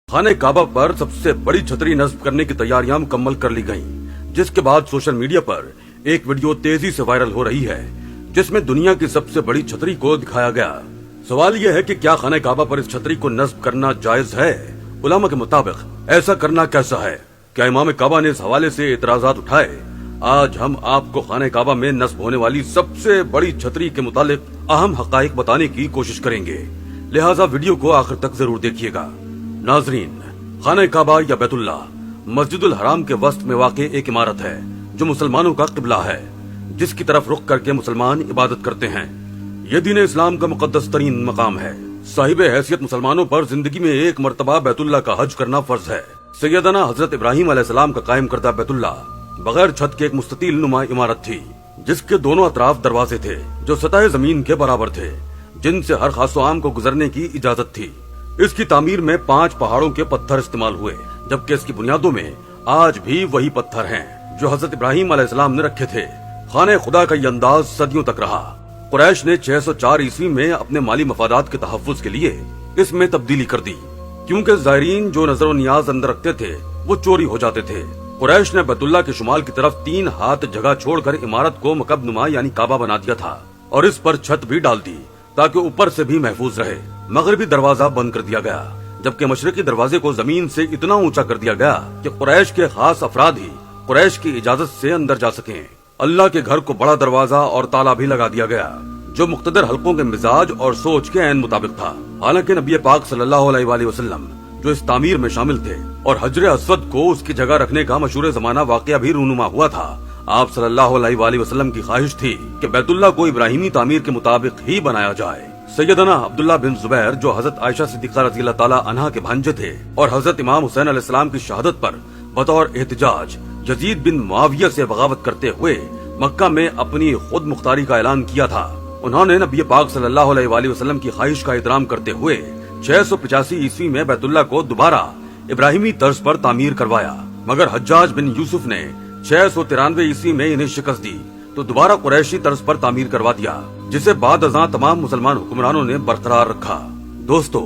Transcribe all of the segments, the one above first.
खाने काबा पर सबसे बड़ी छतरी नस्ब करने की तैयारियां मुकम्मल कर ली गईं, जिसके बाद सोशल मीडिया पर एक वीडियो तेजी से वायरल हो रही है जिसमें दुनिया की सबसे बड़ी छतरी को दिखाया गया। सवाल यह है कि क्या खाने काबा पर इस छतरी को नस्ब करना जायज है? उलमा के मुताबिक ऐसा करना कैसा है? क्या इमाम काबा ने इस हवाले से एतराजात उठाए? आज हम आपको खाने काबा में नस्ब होने वाली सबसे बड़ी छतरी के मुतालिक अहम हकाइक बताने की कोशिश करेंगे, लिहाजा वीडियो को आखिर तक जरूर देखिएगा। नाजरीन, खाने काबा या बैतुल्ला मस्जिदुल हराम के वस्त में वाक़े एक इमारत है जो मुसलमानों का किबला है, जिसकी तरफ रुख करके मुसलमान इबादत करते हैं। ये दीन इस्लाम का मुकद्दस तरीन मकाम है। साहिब हैसियत मुसलमानों पर जिंदगी में एक मर्तबा बैतुल्ला का हज करना फर्ज है। सैयदना हजरत इब्राहिम अलैहिस्सलाम का कायम करदा बैतुल्ला बगैर छत के एक मुस्ततील नुमा इमारत थी, जिसके दोनों अतराफ दरवाजे थे जो सतह जमीन के बराबर थे, जिनसे हर खासो आम को गुजरने की इजाजत थी। इसकी तामीर में 5 पहाड़ों के पत्थर इस्तेमाल हुए, जबकि इसकी बुनियादों में आज भी वही पत्थर हैं जो हजरत इब्राहिम अलैहिस्सलाम ने रखे थे। खाने खुदा का ये अंदाज सदियों तक रहा। कुरैश ने 604 ईस्वी में अपने माली मफादात के तहफ्फुज के लिए इसमें तब्दीली कर दी, क्योंकि ज़ायरीन जो नजर नियाज अंदर रखते थे वो चोरी हो जाते थे। कुरैश ने बैतुल्ला के शुमाल की तरफ 3 हाथ जगह छोड़कर इमारत को मकब नुमा यानी काबा बना दिया था और इस पर छत भी डाल दी ताकि ऊपर से भी महफूज रहे। मगरबी दरवाजा बंद कर दिया गया, जबकि मशरकी दरवाजे को जमीन से इतना ऊंचा कर दिया गया कि कुरैश के खास अफराद ही कुरैश की इजाजत से अंदर जा सकें। अल्लाह के घर को बड़ा दरवाजा और ताला भी लगा दिया गया जो मुख्तदर हल्कों के मिजाज और सोच के ऐन मुताबिक था। हालांकि नबी पाक सल्लल्लाहु अलैहि वसल्लम जो इस तामीर में शामिल थे और हजर अस्वद को उसकी जगह रखने का मशहूर जमाना वाकया भी रूनुमा हुआ था, आप सल्लल्लाहु अलैहि वसल्लम की ख्वाहिश थी कि बैतुल्ला को इब्राहिमी तामीर के मुताबिक ही बनाया जाए। सैयदना अब्दुल्ला बिन जुबैर जो हजरत आयशा सिद्दीक़ा रज़ियल्लाहु ताला अन्हा के भांजे थे और हजरत इमाम हुसैन अलैहिस्सलाम की शहादत पर बतौर एहतिजाज यजीद बिन मुआविया से बगावत करते हुए मक्का में अपनी खुद मुख्तारी का ऐलान किया था, उन्होंने नबी पाक सल्लल्लाहु अलैहि वसल्लम की ख्वाहिश का एहतराम करते हुए 685 ईस्वी में बैतुल्ला को दोबारा इब्राहिमी तर्ज पर तामीर करवाया। मगर हज्जाज बिन यूसुफ ने 693 ईस्वी में इन्हें शिकस्त दी तो दोबारा कुरैशी तर्ज पर तामीर करवा दिया, जिसे बाद अज़ां तमाम मुसलमान हुक्मरानों ने बरकरार रखा। दोस्तों,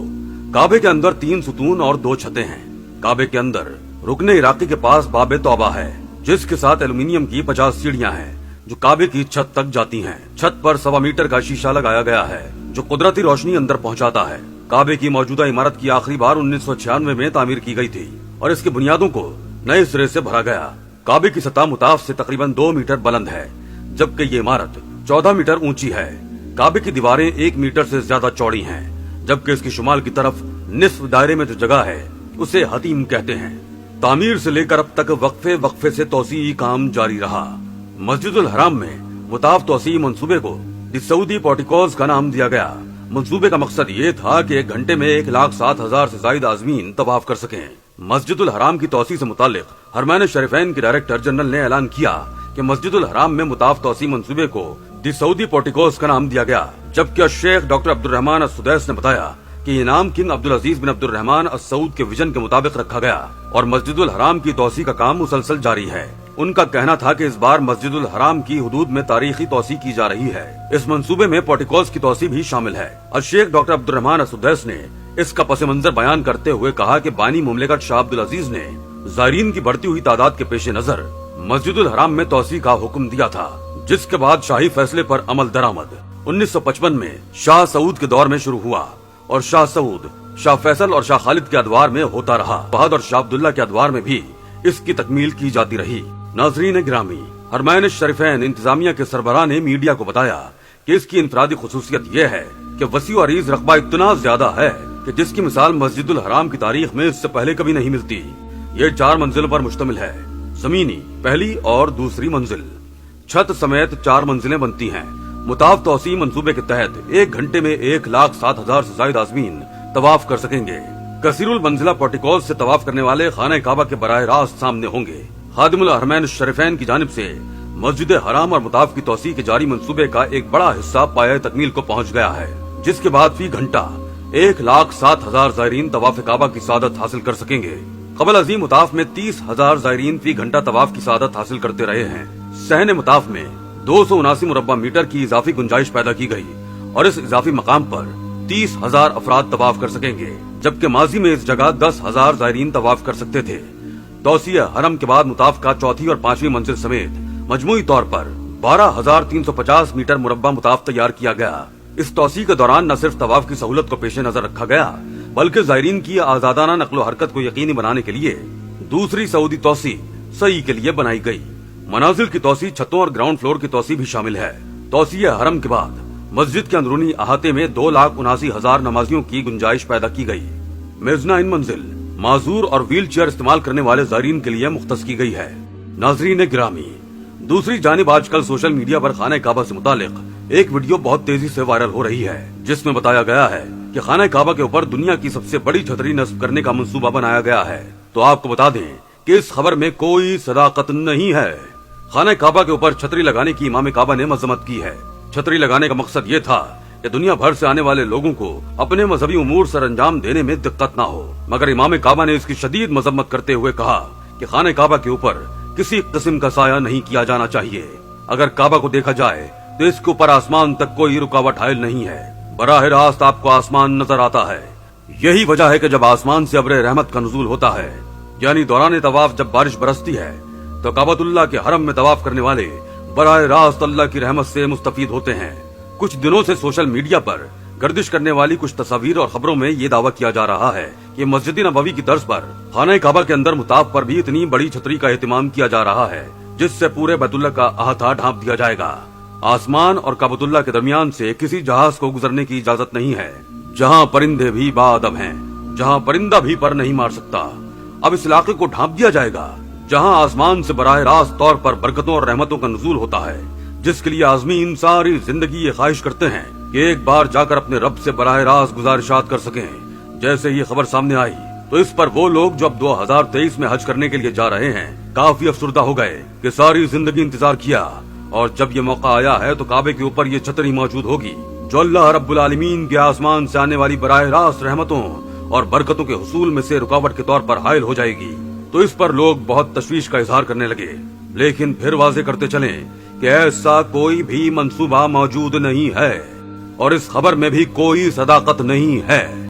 काबे के अंदर 3 सुतून और 2 छतें हैं। काबे के अंदर रुकने इराकी के पास बाबे तौबा है, जिसके साथ एल्यूमिनियम की 50 सीढ़ियां हैं जो काबे की छत तक जाती हैं। छत पर 1.25 मीटर का शीशा लगाया गया है जो कुदरती रोशनी अंदर पहुंचाता है। काबे की मौजूदा इमारत की आखिरी बार 1996 में तामीर की गई थी और इसकी बुनियादों को नए सिरे से भरा गया। काबे की सतह मुताफ से तकरीबन 2 मीटर बुलंद है, जबकि ये इमारत 14 मीटर ऊंची है। काबे की दीवारें 1 मीटर से ज्यादा चौड़ी हैं, जबकि इसकी शुमाल की तरफ निस्फ दायरे में जो जगह है उसे हतीम कहते हैं। तामीर से लेकर अब तक वक्फे वक्फे से तौसी काम जारी रहा। मस्जिदुल हराम में मुताफ तौसी मंसूबे को द सऊदी पोर्टिकोज का नाम दिया गया। मंसूबे का मकसद ये था कि 1 घंटे में 1,07,000 से ज्यादा आज़मीन तवाफ कर सकें। मस्जिदुल हराम की तौसी से मुतालिक हरमैन शरीफैन के डायरेक्टर जनरल ने ऐलान किया कि मस्जिदुल हराम में मुताफ तौसी मंसूबे को द सऊदी पोर्टिकोज का नाम दिया गया, जबकि शेख डॉक्टर अब्दुर्रहमान अस-सुदैस ने बताया कि ये नाम किंग अब्दुल अजीज बिन अब्दुर्रहमान अस-सऊद के विजन के मुताबिक रखा गया और मस्जिदुल हराम की तौसी का काम मुसलसल जारी है। उनका कहना था कि इस बार मस्जिदुल हराम की हुदूद में तारीखी तौसी की जा रही है। इस मंसूबे में पोर्टिकोज की तौसी भी शामिल है। शेख डॉक्टर अब्दुर्रहमान अस-सुदैस ने इसका पस मंजर बयान करते हुए कहा कि बानी मुमलिकत शाह अब्दुल अजीज ने ज़ायरीन की बढ़ती हुई तादाद के पेश नजर मस्जिदुल हराम में तौसी का हुक्म दिया था, जिसके बाद शाही फैसले पर अमल दरामद 1955 में शाह सऊद के दौर में शुरू हुआ और शाह सऊद, शाह फैसल और शाह खालिद के अदवार में होता रहा। बहादुर शाह अब्दुल्ला के अदवार में भी इसकी तकमील की जाती रही। नाजरीन गिरामी, हरमैन शरीफैन इंतजामिया के सरबराह ने मीडिया को बताया कि इसकी इनफरादी खुसूसियत यह है कि वसी और अरीज रकबा इतना ज्यादा है कि जिसकी मिसाल मस्जिदुल हराम की तारीख में इससे पहले कभी नहीं मिलती। ये 4 मंजिलों पर मुश्तमिल है। जमीनी पहली और दूसरी मंजिल, छत समेत 4 मंजिलें बनती हैं। मुताफ तौसी मंसूबे के तहत 1 घंटे में 1,07,000 से ज्यादा आज़मीन तवाफ कर सकेंगे। कसीरुल मंजिला पोर्टिकोज से तवाफ करने वाले खाने काबा के बराह रास्त सामने होंगे। खादिमुल हरमैन शरीफैन की जानिब से मस्जिद हराम और मुताफ की तौसी के जारी मंसूबे का एक बड़ा हिस्सा पाया तकमील को पहुंच गया है, जिसके बाद फी घंटा 1,07,000 ज़ायरीन तवाफ काबा की सादत हासिल कर सकेंगे। कबल अजीम मुताफ में 30,000 ज़ायरीन फी घंटा तवाफ की सादत हासिल करते रहे हैं। सहने मुताफ में 279 मुरब्बा मीटर की इजाफी गुंजाइश पैदा की गई और इस इजाफी मकाम पर 30,000 अफराद तवाफ कर सकेंगे, जबकि माजी में इस जगह 10,000 जायरीन तवाफ कर सकते थे। तौसीए हरम के बाद मुताफ का चौथी और पांचवी मंजिल समेत मजमूई तौर पर 12,350 मीटर मुरब्बा मुताफ तैयार किया गया। इस तौसी के दौरान न सिर्फ तवाफ की सहूलत को पेश नजर रखा गया, बल्कि जायरीन की आजादाना नक्लो हरकत को यकीनी बनाने के लिए दूसरी सऊदी तौसी सही के लिए बनाई गई। मनाजिल की तौसी, छतों और ग्राउंड फ्लोर की तौसी भी शामिल है। तौसीए हरम के बाद मस्जिद के अंदरूनी अहाते में 2,79,000 नमाजियों की गुंजाइश पैदा की गई। मेजनाइन मंजिल माजूर और व्हील चेयर इस्तेमाल करने वाले जायरीन के लिए मुख्तस की गई है। नाजरीन गिरामी, दूसरी जानिब आजकल सोशल मीडिया पर खाना काबा से मुतालिक एक वीडियो बहुत तेजी से वायरल हो रही है, जिसमें बताया गया है कि खाना काबा के ऊपर दुनिया की सबसे बड़ी छतरी नस्ब करने का मंसूबा बनाया गया है। तो आपको बता दें कि इस खबर में कोई सदाकत नहीं है। खाना काबा के ऊपर छतरी लगाने की इमाम काबा ने मजम्मत की है। छतरी लगाने का मकसद ये था कि दुनिया भर से आने वाले लोगों को अपने मजहबी उमूर सर अंजाम देने में दिक्कत ना हो, मगर इमाम काबा ने इसकी शदीद मजम्मत करते हुए कहा कि खाने काबा के ऊपर किसी किस्म का साया नहीं किया जाना चाहिए। अगर काबा को देखा जाए तो इसके ऊपर आसमान तक कोई रुकावट हायल नहीं है, बराह रास्त आपको आसमान नजर आता है। यही वजह है कि जब आसमान से अब्र रहमत का नुज़ूल होता है, यानी दौरान तवाफ जब बारिश बरसती है, तो काबतुल्लाह के हरम में तवाफ करने वाले बराह रास्त अल्लाह की रहमत से मुस्तफीद होते हैं। कुछ दिनों से सोशल मीडिया पर गर्दिश करने वाली कुछ तस्वीर और खबरों में ये दावा किया जा रहा है कि मस्जिद नबवी की तर्ज पर खाना काबा के अंदर मुताफ पर भी इतनी बड़ी छतरी का एहतमाम किया जा रहा है, जिससे पूरे बैतुल्लाह का अहाता ढांप दिया जाएगा। आसमान और काबतुल्लाह के दरमियान से किसी जहाज को गुजरने की इजाजत नहीं है। जहाँ परिंदे भी बाअदब हैं, जहाँ परिंदा भी पर नहीं मार सकता, अब इस इलाके को ढांप दिया जाएगा, जहाँ आसमान से बराह रास्त तौर पर बरकतों और रहमतों का नुज़ूल होता है, जिसके लिए आज़मीन सारी जिंदगी ये ख्वाहिश करते हैं कि एक बार जाकर अपने रब से बराह रास्त गुजारिशात कर सकें। जैसे ये खबर सामने आई तो इस पर वो लोग जो अब 2023 में हज करने के लिए जा रहे हैं काफी अफसुर्दा हो गए कि सारी जिंदगी इंतजार किया, और जब ये मौका आया है तो काबे के ऊपर ये छतरी मौजूद होगी जो अल्लाह रब्बुल आलमीन के आसमान से आने वाली बराह रास्त रहमतों और बरकतों के हुसूल में से रुकावट के तौर पर हायल हो जाएगी। तो इस पर लोग बहुत तशवीश का इजहार करने लगे, लेकिन फिर वाजे करते चले कि ऐसा कोई भी मंसूबा मौजूद नहीं है और इस खबर में भी कोई सदाकत नहीं है।